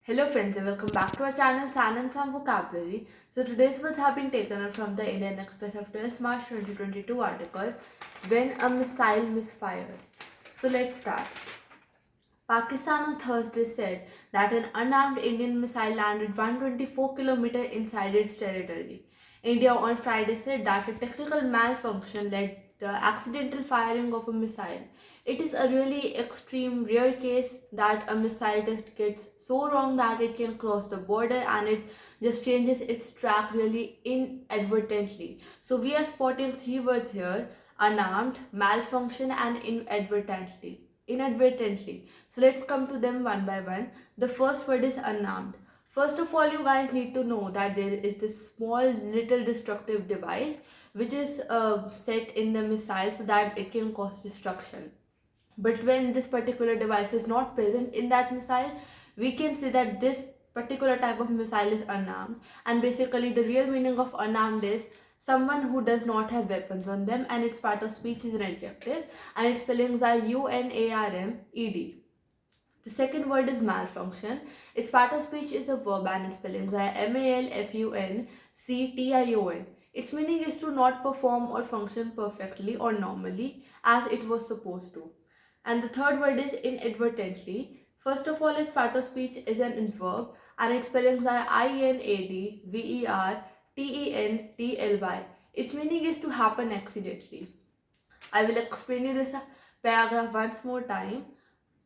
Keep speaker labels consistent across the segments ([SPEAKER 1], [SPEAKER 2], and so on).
[SPEAKER 1] Hello friends and welcome back to our channel Science and Vocabulary. So today's words have been taken up from the Indian Express of 12th March 2022 article When a Missile Misfires. So let's start. Pakistan on Thursday said that an unarmed Indian missile landed 124 km inside its territory. India on Friday said that a technical malfunction led the accidental firing of a missile. It is a really extreme, rare case that a missile test gets so wrong that it can cross the border and it just changes its track really inadvertently. So we are spotting three words here: unarmed, malfunction, and inadvertently. So let's come to them one by one. The first word is unarmed. First of all, you guys need to know that there is this small little destructive device which is set in the missile so that it can cause destruction. But when this particular device is not present in that missile, we can say that this particular type of missile is unarmed. And basically, the real meaning of unarmed is someone who does not have weapons on them, and its part of speech is an adjective, and its spellings are UNARMED. The second word is malfunction. Its part of speech is a verb and its spellings are MALFUNCTION. Its meaning is to not perform or function perfectly or normally as it was supposed to. And the third word is inadvertently. First of all, its part of speech is an adverb and its spellings are INADVERTENTLY. Its meaning is to happen accidentally. I will explain you this paragraph once more time.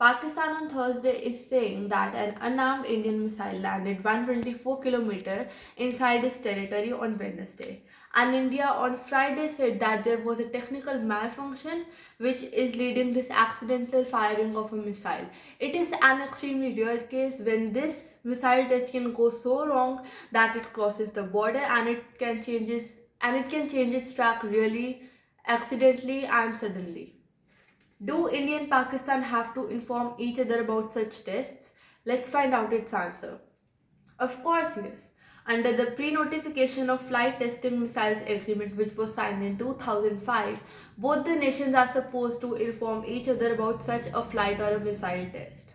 [SPEAKER 1] Pakistan on Thursday is saying that an unarmed Indian missile landed 124 km inside its territory on Wednesday. And India on Friday said that there was a technical malfunction which is leading this accidental firing of a missile. It is an extremely rare case when this missile test can go so wrong that it crosses the border and it can change its track really accidentally and suddenly. Do India and Pakistan have to inform each other about such tests? Let's find out its answer. Of course, yes. Under the pre-notification of flight testing missiles agreement which was signed in 2005, both the nations are supposed to inform each other about such a flight or a missile test.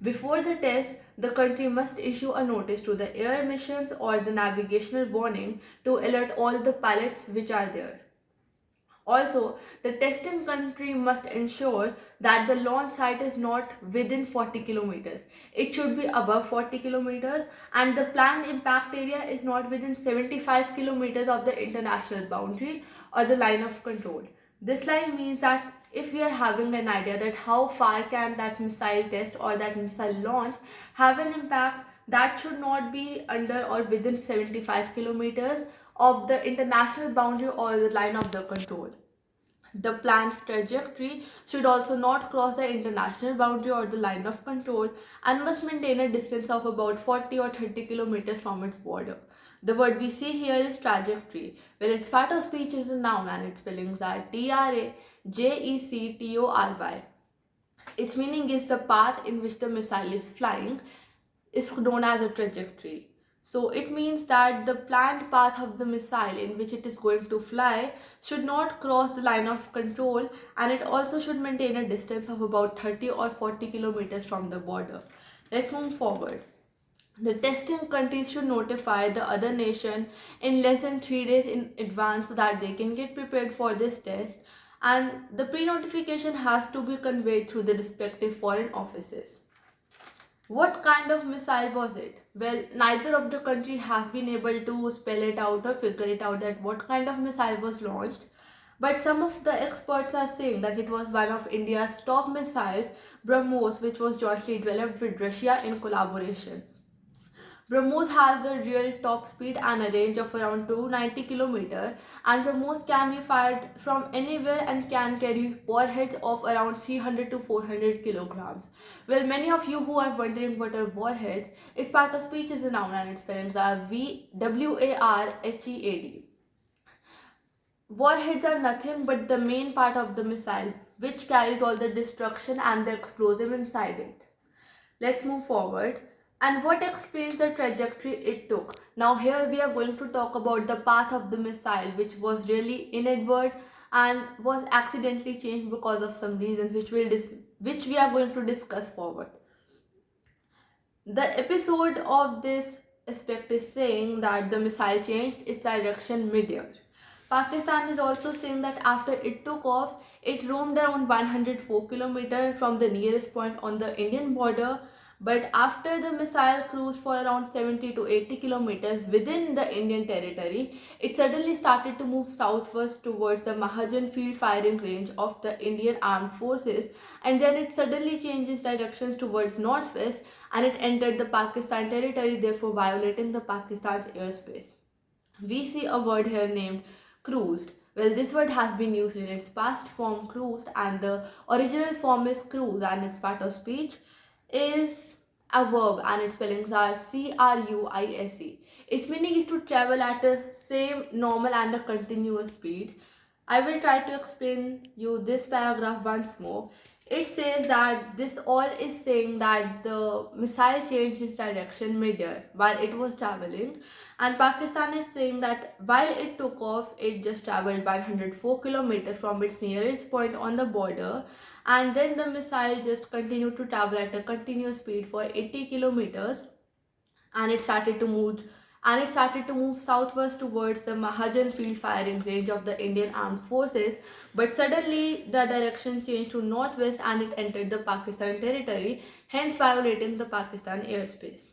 [SPEAKER 1] Before the test, the country must issue a notice to the air missions or the navigational warning to alert all the pilots which are there. Also, the testing country must ensure that the launch site is not within 40 kilometers. It should be above 40 kilometers and the planned impact area is not within 75 kilometers of the international boundary or the line of control. This line means that if we are having an idea that how far can that missile test or that missile launch have an impact, that should not be under or within 75 kilometers of the international boundary or the line of the control. The planned trajectory should also not cross the international boundary or the line of control and must maintain a distance of about 40 or 30 kilometers from its border. The word we see here is trajectory, where its part of speech is a noun and its spellings are TRAJECTORY. Its meaning is the path in which the missile is flying is known as a trajectory. So it means that the planned path of the missile in which it is going to fly should not cross the line of control, and it also should maintain a distance of about 30 or 40 kilometers from the border. Let's move forward. The testing countries should notify the other nation in less than 3 days in advance so that they can get prepared for this test, and the pre-notification has to be conveyed through the respective foreign offices. What kind of missile was it? Well, neither of the country has been able to spell it out or figure it out that what kind of missile was launched. But some of the experts are saying that it was one of India's top missiles, BrahMos, which was jointly developed with Russia in collaboration. BrahMos has a real top speed and a range of around 290 km, and BrahMos can be fired from anywhere and can carry warheads of around 300 to 400 kilograms. Well, many of you who are wondering what are warheads, its part of speech is a noun and its spellings are VWARHEAD. Warheads are nothing but the main part of the missile, which carries all the destruction and the explosive inside it. Let's move forward. And what explains the trajectory it took? Now here we are going to talk about the path of the missile, which was really inadvertent and was accidentally changed because of some reasons which we are going to discuss forward. The episode of this aspect is saying that the missile changed its direction mid-air. Pakistan is also saying that after it took off, it roamed around 104 kilometers from the nearest point on the Indian border. But after the missile cruised for around 70 to 80 kilometers within the Indian territory, it suddenly started to move southwest towards the Mahajan field firing range of the Indian armed forces, and then it suddenly changed its directions towards northwest and it entered the Pakistan territory, therefore violating the Pakistan's airspace. We see a word here named cruised. Well, this word has been used in its past form cruised, and the original form is cruise, and its part of speech is a verb, and its spellings are CRUISE. Its meaning is to travel at a same normal and a continuous speed. I will try to explain you this paragraph once more. It says that this all is saying that the missile changed its direction mid-air while it was traveling, and Pakistan is saying that while it took off, it just traveled 104 kilometers from its nearest point on the border, and then the missile just continued to travel at a continuous speed for 80 kilometers, and it started to move southwest towards the Mahajan field firing range of the Indian armed forces. But suddenly the direction changed to northwest and it entered the Pakistan territory, hence violating the Pakistan airspace.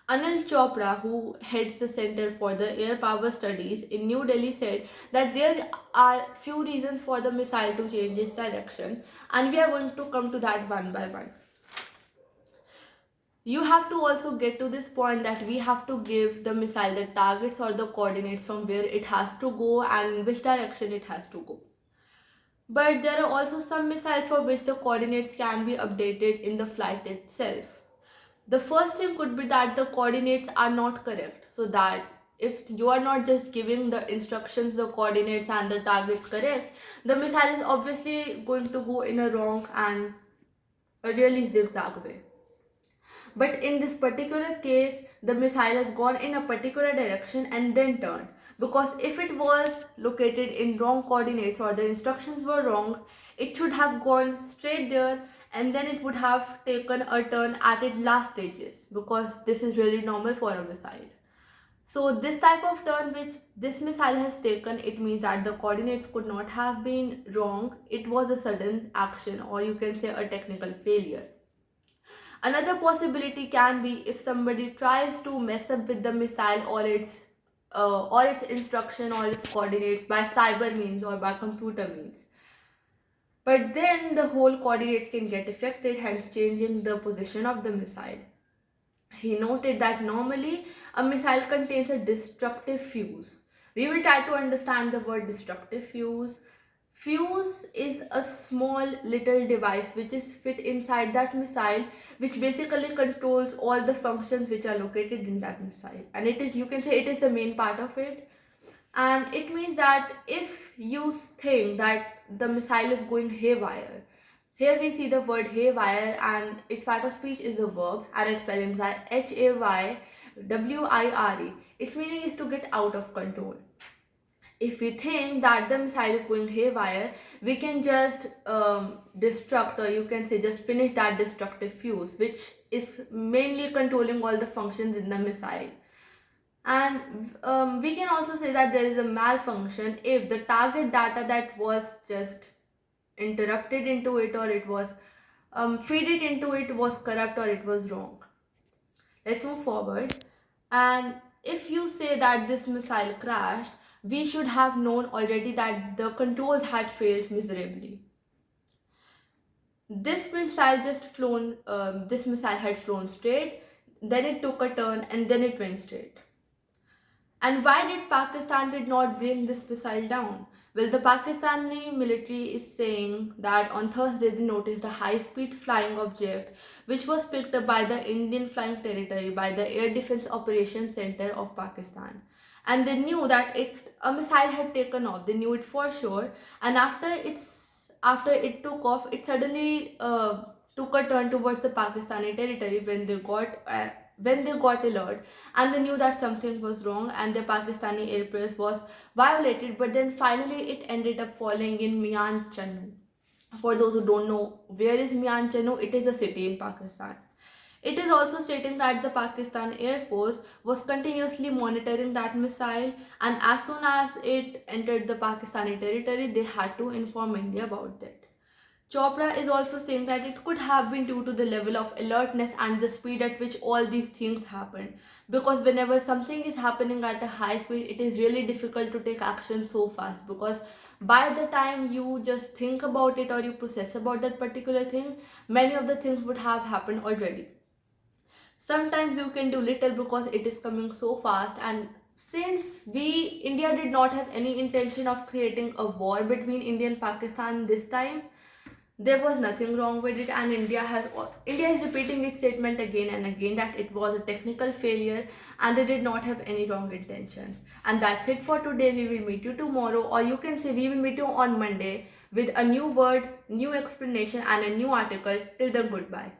[SPEAKER 1] Anil Chopra, who heads the Center for the Air Power Studies in New Delhi, said that there are few reasons for the missile to change its direction, and we are going to come to that one by one. You have to also get to this point that we have to give the missile the targets or the coordinates from where it has to go and in which direction it has to go. But there are also some missiles for which the coordinates can be updated in the flight itself. The first thing could be that the coordinates are not correct, so that if you are not just giving the instructions, the coordinates and the targets correct, the missile is obviously going to go in a wrong and a really zigzag way. But in this particular case, the missile has gone in a particular direction and then turned. Because if it was located in wrong coordinates or the instructions were wrong, it should have gone straight there and then it would have taken a turn at its last stages, because this is really normal for a missile. So this type of turn which this missile has taken, it means that the coordinates could not have been wrong. It was a sudden action, or you can say a technical failure. Another possibility can be if somebody tries to mess up with the missile or its instruction or its coordinates by cyber means or by computer means. But then the whole coordinates can get affected, hence changing the position of the missile. He noted that normally a missile contains a destructive fuse. We will try to understand the word destructive fuse. Fuse is a small little device which is fit inside that missile, which basically controls all the functions which are located in that missile. And it is, you can say, it is the main part of it. And it means that if you think that the missile is going haywire, here we see the word haywire and its part of speech is a verb and its spellings are Haywire. Its meaning is to get out of control. If we think that the missile is going haywire, we can just destruct, or you can say just finish that destructive fuse, which is mainly controlling all the functions in the missile. And we can also say that there is a malfunction if the target data that was just interrupted into it, or it was feed it into it, was corrupt or it was wrong. Let's move forward. And if you say that this missile crashed, we should have known already that the controls had failed miserably. This missile had flown straight, then it took a turn, and then it went straight. And why did Pakistan did not bring this missile down? Well, the Pakistani military is saying that on Thursday they noticed a high-speed flying object which was picked up by the Indian Flying Territory by the Air Defense Operations Center of Pakistan. And they knew that a missile had taken off. They knew it for sure. And after it took off, it suddenly took a turn towards the Pakistani territory when they got alert, and they knew that something was wrong and the Pakistani airspace was violated. But then finally it ended up falling in Mian Chanu. For those who don't know where is Mian Chanu, it is a city in Pakistan. It is also stating that the Pakistan Air Force was continuously monitoring that missile, and as soon as it entered the Pakistani territory, they had to inform India about it. Chopra is also saying that it could have been due to the level of alertness and the speed at which all these things happened. Because whenever something is happening at a high speed, it is really difficult to take action so fast. Because by the time you just think about it or you process about that particular thing, many of the things would have happened already. Sometimes you can do little because it is coming so fast, and since India did not have any intention of creating a war between India and Pakistan this time, there was nothing wrong with it, and India is repeating its statement again and again that it was a technical failure and they did not have any wrong intentions. And that's it for today. We will meet you tomorrow, or you can say we will meet you on Monday with a new word, new explanation, and a new article. Till then, goodbye.